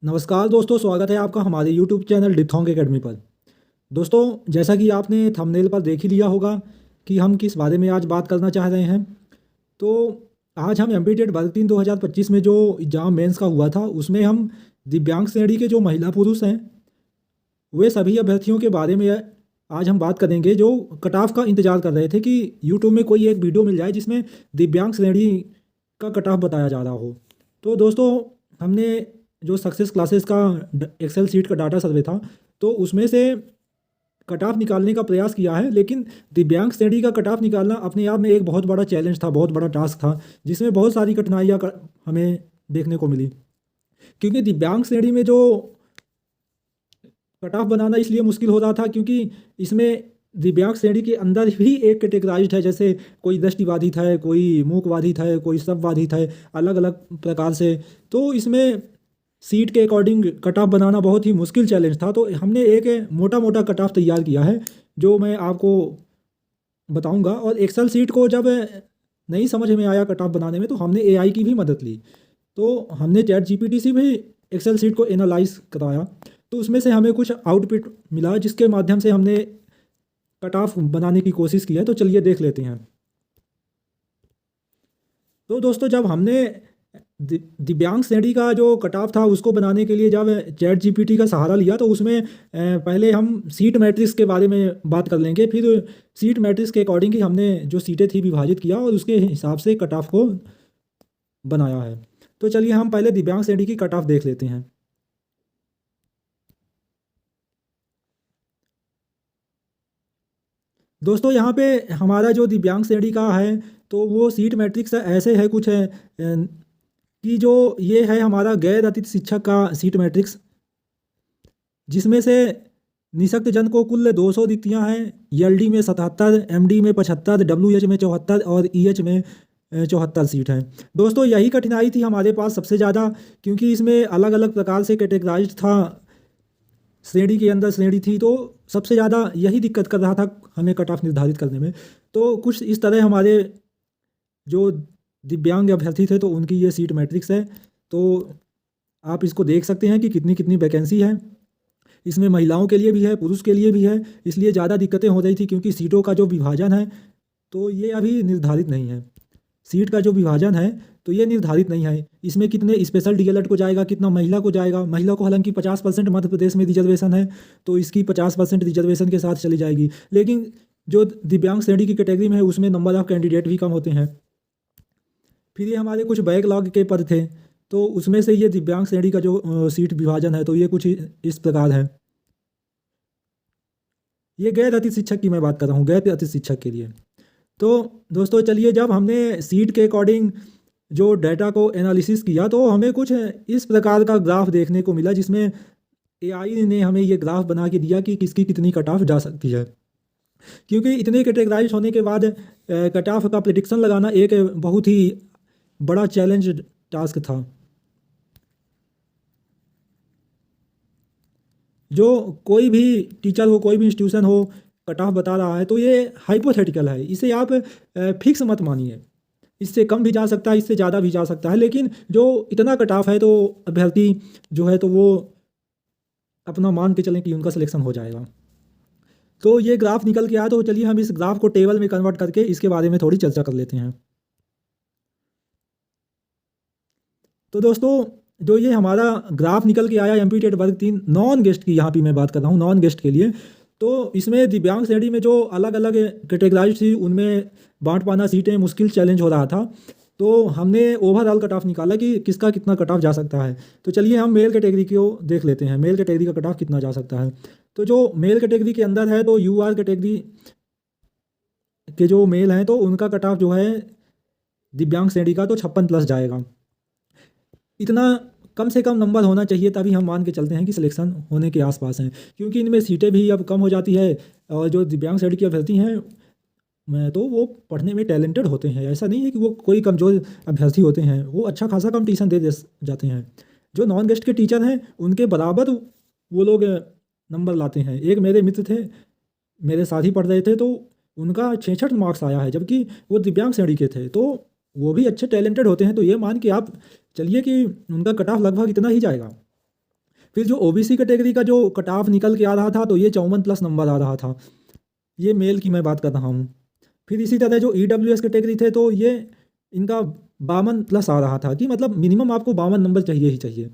नमस्कार दोस्तों, स्वागत है आपका हमारे यूट्यूब चैनल डिथोंग एकेडमी पर। दोस्तों, जैसा कि आपने थंबनेल पर देख ही लिया होगा कि हम किस बारे में आज बात करना चाह रहे हैं। तो आज हम एमपीटेट भर्ती 3 2025 में जो एग्जाम मेंस का हुआ था उसमें हम दिव्यांग श्रेणी के जो महिला पुरुष हैं वे सभी अभ्यर्थियों के बारे में आज हम बात करेंगे जो कट ऑफ का इंतजार कर रहे थे कि यूट्यूब में कोई एक वीडियो मिल जाए जिसमें दिव्यांग श्रेणी का कट ऑफ बताया जा रहा हो। तो दोस्तों, हमने जो सक्सेस क्लासेस का एक्सेल सीट का डाटा सर्वे था तो उसमें से कट ऑफ निकालने का प्रयास किया है, लेकिन दिव्यांग श्रेणी का कट ऑफ निकालना अपने आप में एक बहुत बड़ा चैलेंज था, बहुत बड़ा टास्क था, जिसमें बहुत सारी कठिनाइयाँ हमें देखने को मिली। क्योंकि दिव्यांग श्रेणी में जो कट ऑफ बनाना इसलिए मुश्किल हो रहा था क्योंकि इसमें दिव्यांग श्रेणी के अंदर भी एक कैटेगराइज्ड है, जैसे कोई दृष्टिबाधित है, कोई मूकबाधित है, कोई शब्दबाधित है, अलग अलग प्रकार से। तो इसमें सीट के अकॉर्डिंग कट ऑफ बनाना बहुत ही मुश्किल चैलेंज था। तो हमने एक मोटा मोटा कट ऑफ तैयार किया है जो मैं आपको बताऊंगा। और एक्सेल सीट को जब नहीं समझ में आया कट ऑफ बनाने में तो हमने एआई की भी मदद ली। तो हमने चैट जीपीटी से भी एक्सेल सीट को एनालाइज कराया, तो उसमें से हमें कुछ आउटपुट मिला जिसके माध्यम से हमने कट ऑफ बनाने की कोशिश की है। तो चलिए देख लेते हैं। तो दोस्तों, जब हमने दिव्यांग श्रेणी का जो कट ऑफ था उसको बनाने के लिए जब चैट जीपीटी का सहारा लिया तो उसमें पहले हम सीट मैट्रिक्स के बारे में बात कर लेंगे, फिर सीट मैट्रिक्स के अकॉर्डिंग ही हमने जो सीटें थी विभाजित किया और उसके हिसाब से कट ऑफ को बनाया है। तो चलिए हम पहले दिव्यांग श्रेणी की कट ऑफ देख लेते हैं। दोस्तों, यहाँ पे हमारा जो दिव्यांग श्रेणी का है तो वो सीट मैट्रिक्स ऐसे है कुछ है कि जो ये है हमारा गैर अतिथि शिक्षक का सीट मैट्रिक्स, जिसमें से निःशक्त जन को कुल 200 रिक्तियाँ हैं। एलडी में 77, एमडी में 75, डब्ल्यूएच में 74 और ईएच में 74 सीट हैं। दोस्तों, यही कठिनाई थी हमारे पास सबसे ज़्यादा, क्योंकि इसमें अलग अलग प्रकार से कैटेगराइज था, श्रेणी के अंदर श्रेणी थी, तो सबसे ज़्यादा यही दिक्कत कर रहा था हमें कट ऑफ निर्धारित करने में। तो कुछ इस तरह हमारे जो दिव्यांग अभ्यर्थी थे तो उनकी ये सीट मैट्रिक्स है। तो आप इसको देख सकते हैं कि कितनी कितनी वैकेंसी है। इसमें महिलाओं के लिए भी है, पुरुष के लिए भी है, इसलिए ज़्यादा दिक्कतें हो रही थी क्योंकि सीटों का जो विभाजन है तो ये अभी निर्धारित नहीं है। सीट का जो विभाजन है तो ये निर्धारित नहीं है। इसमें कितने स्पेशल डीएलएड को जाएगा, कितना महिला को जाएगा। महिला को हालांकि 50% मध्य प्रदेश में रिजर्वेशन है तो इसकी 50% रिजर्वेशन के साथ चली जाएगी, लेकिन जो दिव्यांग श्रेणी की कैटेगरी में है उसमें नंबर ऑफ कैंडिडेट भी कम होते हैं। फिर ये हमारे कुछ बैकलॉग के पद थे तो उसमें से ये दिव्यांग श्रेणी का जो सीट विभाजन है तो ये कुछ इस प्रकार है। ये गैर अतिथि शिक्षक की मैं बात कर रहा हूँ, गैर अतिथि शिक्षक के लिए। तो दोस्तों, चलिए जब हमने सीट के अकॉर्डिंग जो डाटा को एनालिसिस किया तो हमें कुछ इस प्रकार का ग्राफ देखने को मिला, जिसमें एआई ने हमें ये ग्राफ बना के दिया कि किसकी कितनी कट ऑफ जा सकती है। क्योंकि इतने कैटेगराइज होने के बाद कट ऑफ का प्रिडिक्शन लगाना एक बहुत ही बड़ा चैलेंज टास्क था। जो कोई भी टीचर हो, कोई भी इंस्टीट्यूशन हो, कट ऑफ बता रहा है तो ये हाइपोथेटिकल है, इसे आप फिक्स मत मानिए। इससे कम भी जा सकता है, इससे ज़्यादा भी जा सकता है, लेकिन जो इतना कट ऑफ है तो अभ्यर्थी जो है तो वो अपना मान के चलें कि उनका सिलेक्शन हो जाएगा। तो ये ग्राफ निकल के आया, तो चलिए हम इस ग्राफ को टेबल में कन्वर्ट करके इसके बारे में थोड़ी चर्चा कर लेते हैं। तो दोस्तों, जो ये हमारा ग्राफ निकल के आया एमपीटेट वर्ग 3 नॉन गेस्ट की, यहाँ पे मैं बात कर रहा हूँ नॉन गेस्ट के लिए, तो इसमें दिव्यांग श्रेणी में जो अलग अलग कैटेगराइज थी उनमें बांट पाना सीटें मुश्किल चैलेंज हो रहा था। तो हमने ओवरऑल कट ऑफ निकाला कि किसका कितना कट ऑफ जा सकता है। तो चलिए हम मेल कैटेगरी को देख लेते हैं, मेल कैटेगरी का कट ऑफ कितना जा सकता है। तो जो मेल कैटेगरी के अंदर है तो यूआर कैटेगरी के जो मेल हैं तो उनका कट ऑफ जो है दिव्यांग श्रेणी का तो 56+ जाएगा। इतना कम से कम नंबर होना चाहिए तभी हम मान के चलते हैं कि सिलेक्शन होने के आसपास हैं, क्योंकि इनमें सीटें भी अब कम हो जाती है। और जो दिव्यांग श्रेणी के अभ्यर्थी हैं मैं तो वो पढ़ने में टैलेंटेड होते हैं, ऐसा नहीं है कि वो कोई कमज़ोर अभ्यर्थी होते हैं, वो अच्छा खासा कंपटीशन दे जाते हैं। जो नॉन गेस्ट के टीचर हैं उनके बराबर वो लोग नंबर लाते हैं। एक मेरे मित्र थे, मेरे साथ ही पढ़ रहे थे, तो उनका 66 मार्क्स आया है, जबकि वो दिव्यांग श्रेणी के थे। तो वो भी अच्छे टैलेंटेड होते हैं, तो ये मान के आप चलिए कि उनका कट ऑफ लगभग इतना ही जाएगा। फिर जो ओबीसी कैटेगरी का जो कट ऑफ निकल के आ रहा था तो ये 54+ नंबर आ रहा था, ये मेल की मैं बात कर रहा हूँ। फिर इसी तरह जो ईडब्ल्यूएस कैटेगरी थे तो ये इनका 52+ आ रहा था, कि मतलब मिनिमम आपको 52 नंबर चाहिए ही चाहिए।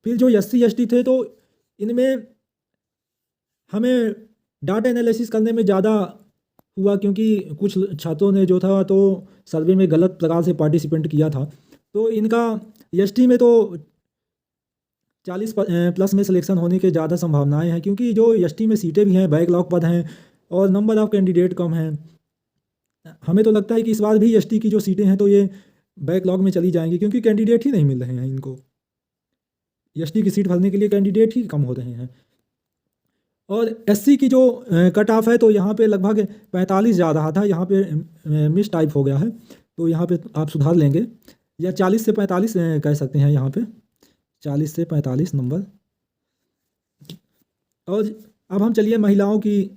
फिर जो एससी एसटी थे तो इनमें हमें डाटा एनालिसिस करने में ज़्यादा हुआ, क्योंकि कुछ छात्रों ने जो था तो सर्वे में गलत प्रकार से पार्टिसिपेंट किया था। तो इनका एसटी में तो 40+ में सिलेक्शन होने के ज़्यादा संभावनाएं हैं, क्योंकि जो एसटी में सीटें भी हैं, बैकलॉग पद हैं और नंबर ऑफ कैंडिडेट कम हैं। हमें तो लगता है कि इस बार भी एसटी की जो सीटें हैं तो ये बैकलॉग में चली जाएंगी, क्योंकि कैंडिडेट ही नहीं मिल रहे हैं इनको। एसटी की सीट भरने के लिए कैंडिडेट ही कम हो रहे हैं। और एससी की जो कट ऑफ है तो यहाँ पे लगभग 45 जा रहा था, यहाँ पे मिस टाइप हो गया है, तो यहाँ पे आप सुधार लेंगे, या 40 से 45 कह सकते हैं, यहाँ पे 40 से 45 नंबर। और अब हम चलिए महिलाओं की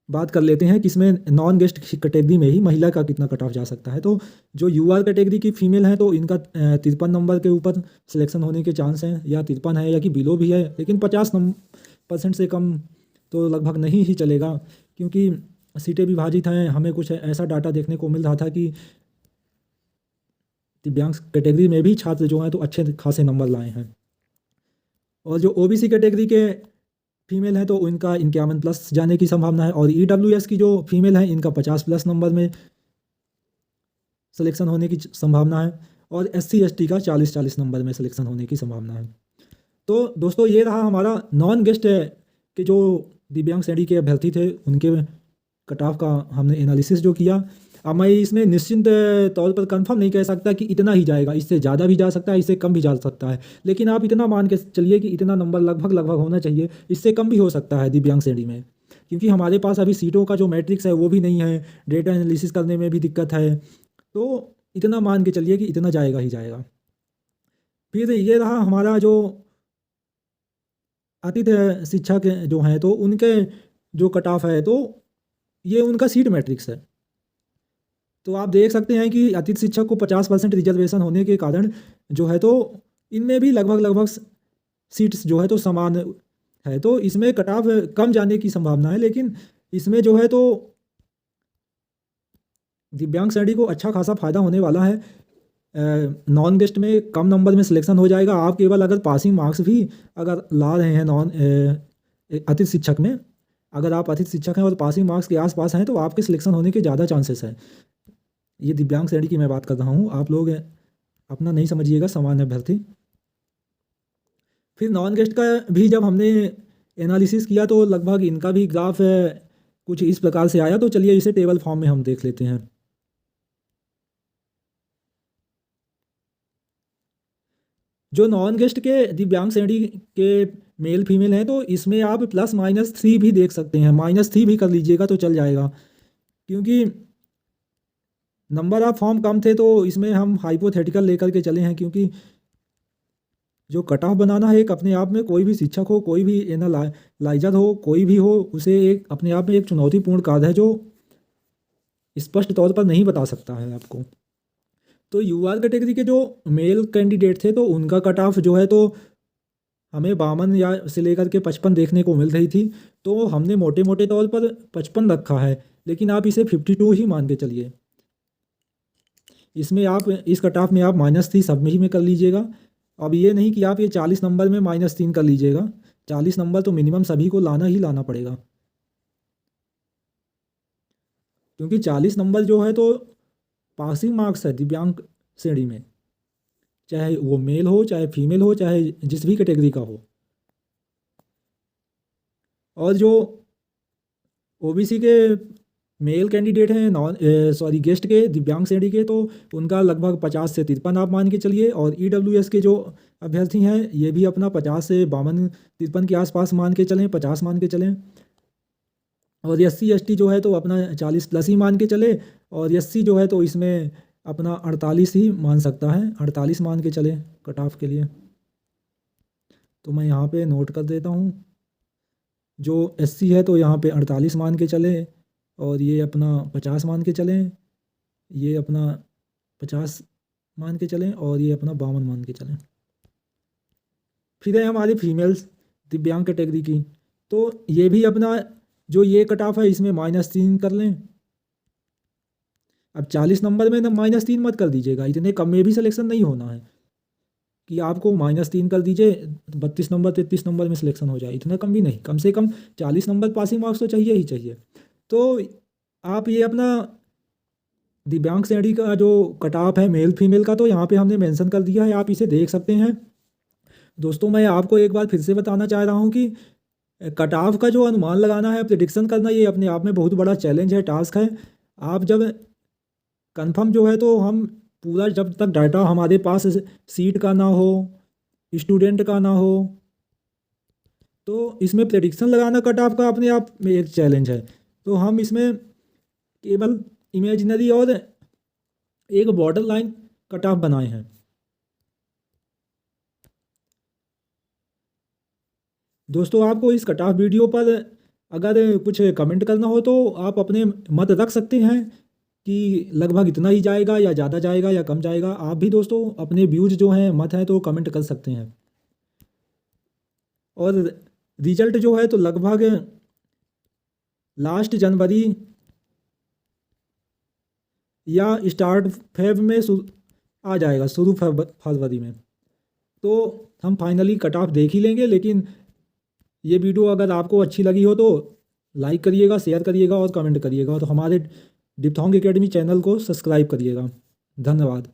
बात कर लेते हैं कि इसमें नॉन गेस्ट कैटेगरी में ही महिला का कितना कट ऑफ जा सकता है। तो जो यूआर कैटेगरी की फीमेल है तो इनका 53 नंबर के ऊपर सिलेक्शन होने के चांस हैं, या 53 है या कि बिलो भी है, लेकिन 50% से कम तो लगभग नहीं ही चलेगा, क्योंकि सीटें विभाजित हैं। हमें कुछ ऐसा डाटा देखने को मिल रहा था कि दिव्यांग कैटेगरी में भी छात्र जो हैं तो अच्छे खासे नंबर लाए हैं। और जो ओबीसी कैटेगरी के फीमेल हैं तो इनका 51+ जाने की संभावना है, और ईडब्ल्यूएस की जो फीमेल है इनका 50+ नंबर में सिलेक्शन होने की संभावना है, और एससी एसटी का 40-40 नंबर में सिलेक्शन होने की संभावना है। तो दोस्तों ये रहा हमारा नॉन गेस्ट के जो दिव्यांग श्रेणी के अभ्यर्थी थे उनके कट ऑफ का हमने एनालिसिस जो किया। अब मैं इसमें निश्चिंत तौर पर कंफर्म नहीं कह सकता कि इतना ही जाएगा, इससे ज़्यादा भी जा सकता है, इससे कम भी जा सकता है, लेकिन आप इतना मान के चलिए कि इतना नंबर लगभग लगभग होना चाहिए। इससे कम भी हो सकता है दिव्यांग श्रेणी में, क्योंकि हमारे पास अभी सीटों का जो मैट्रिक्स है वो भी नहीं है, डेटा एनालिसिस करने में भी दिक्कत है। तो इतना मान के चलिए कि इतना जाएगा ही जाएगा। फिर ये रहा हमारा जो आतिथ्य शिक्षा के जो हैं तो उनके जो कट ऑफ है तो ये उनका सीट मैट्रिक्स है। तो आप देख सकते हैं कि अतिथि शिक्षक को 50% रिजर्वेशन होने के कारण जो है तो इनमें भी लगभग लगभग सीट्स जो है तो समान है, तो इसमें कट ऑफ कम जाने की संभावना है, लेकिन इसमें जो है तो दिव्यांग श्रेणी को अच्छा खासा फायदा होने वाला है। नॉन गेस्ट में कम नंबर में सिलेक्शन हो जाएगा। आप केवल अगर पासिंग मार्क्स भी अगर ला रहे हैं अतिथि शिक्षक में, अगर आप अतिथि शिक्षक हैं और पासिंग मार्क्स के आसपास हैं तो आपके सिलेक्शन होने के ज़्यादा चांसेस हैं। ये दिव्यांग श्रेणी की मैं बात कर रहा हूँ, आप लोग अपना नहीं समझिएगा, सामान्य अभ्यर्थी। फिर नॉन गेस्ट का भी जब हमने एनालिसिस किया तो लगभग इनका भी ग्राफ कुछ इस प्रकार से आया। तो चलिए इसे टेबल फॉर्म में हम देख लेते हैं। जो नॉन गेस्ट के दिव्यांग श्रेणी के मेल फीमेल हैं तो इसमें आप +-3 भी देख सकते हैं, -3 भी कर लीजिएगा तो चल जाएगा, क्योंकि नंबर ऑफ फॉर्म कम थे तो इसमें हम हाइपोथेटिकल लेकर के चले हैं, क्योंकि जो कट ऑफ बनाना है एक अपने आप में, कोई भी शिक्षक हो, कोई भी एनालाइजर हो, कोई भी हो, उसे एक अपने आप में एक चुनौतीपूर्ण कार्य है जो स्पष्ट तौर पर नहीं बता सकता है आपको। तो यूआर कैटेगरी के जो मेल कैंडिडेट थे तो उनका कट ऑफ जो है तो हमें 52 या से लेकर के 55 देखने को मिल रही थी। तो हमने मोटे मोटे तौर पर 55 रखा है, लेकिन आप इसे 52 ही मान के चलिए। इसमें आप इस कट ऑफ में आप -3 सब में ही में कर लीजिएगा। अब ये नहीं कि आप ये 40 नंबर में -3 कर लीजिएगा, 40 नंबर तो मिनिमम सभी को लाना ही लाना पड़ेगा, क्योंकि 40 नंबर जो है तो पासिंग मार्क्स है दिव्यांग श्रेणी में, चाहे वो मेल हो, चाहे फीमेल हो, चाहे जिस भी कैटेगरी का हो। और जो ओबीसी के मेल कैंडिडेट हैं गेस्ट के दिव्यांग श्रेणी के, तो उनका लगभग 50 से 53 आप मान के चलिए। और ईडब्ल्यूएस के जो अभ्यर्थी हैं ये भी अपना 50 से 52-53 के आसपास मान के चलें, 50 मान के चलें। और एससी एसटी जो है तो अपना 40+ ही मान के चले, और एससी जो है तो इसमें अपना 48 ही मान सकता है, 48 मान के चले कट ऑफ के लिए। तो मैं यहाँ पे नोट कर देता हूँ, जो एससी है तो यहाँ पे 48 मान के चले, और ये अपना 50 मान के चलें, ये अपना 50 मान के चलें, और ये अपना 52 मान के चलें। फिर है हमारे फीमेल्स दिव्यांग कैटेगरी की। तो ये भी अपना जो ये कट ऑफ है इसमें -3 कर लें। अब 40 नंबर में ना -3 मत कर दीजिएगा, इतने कम में भी सिलेक्शन नहीं होना है कि आपको -3 कर दीजिए 32 नंबर 33 नंबर में सिलेक्शन हो जाए, इतना कम भी नहीं, कम से कम 40 नंबर पासिंग मार्क्स तो चाहिए ही चाहिए। तो आप ये अपना दिव्यांग श्रेणी का जो कट ऑफ है मेल फीमेल का, तो यहाँ पे हमने मेंशन कर दिया है, आप इसे देख सकते हैं। दोस्तों मैं आपको एक बार फिर से बताना चाह रहा हूँ कि कट ऑफ का जो अनुमान लगाना है, प्रिडिक्शन करना, ये अपने आप में बहुत बड़ा चैलेंज है, टास्क है। आप जब कंफर्म जो है तो हम पूरा जब तक डाटा हमारे पास सीट का ना हो, स्टूडेंट का ना हो, तो इसमें प्रेडिक्शन लगाना कट ऑफ का अपने आप में एक चैलेंज है। तो हम इसमें केवल इमेजिनरी और एक बॉर्डर लाइन कट ऑफ बनाए हैं। दोस्तों आपको इस कट ऑफ वीडियो पर अगर कुछ कमेंट करना हो तो आप अपने मत रख सकते हैं कि लगभग इतना ही जाएगा या ज़्यादा जाएगा या कम जाएगा। आप भी दोस्तों अपने व्यूज़ जो हैं मत हैं तो कमेंट कर सकते हैं। और रिजल्ट जो है तो लगभग लास्ट जनवरी या स्टार्ट फेब में आ जाएगा, शुरू फरवरी में। तो हम फाइनली कट ऑफ देख ही लेंगे। लेकिन ये वीडियो अगर आपको अच्छी लगी हो तो लाइक करिएगा, शेयर करिएगा और कमेंट करिएगा, और हमारे डिप्थोंग एकेडमी चैनल को सब्सक्राइब करिएगा। धन्यवाद।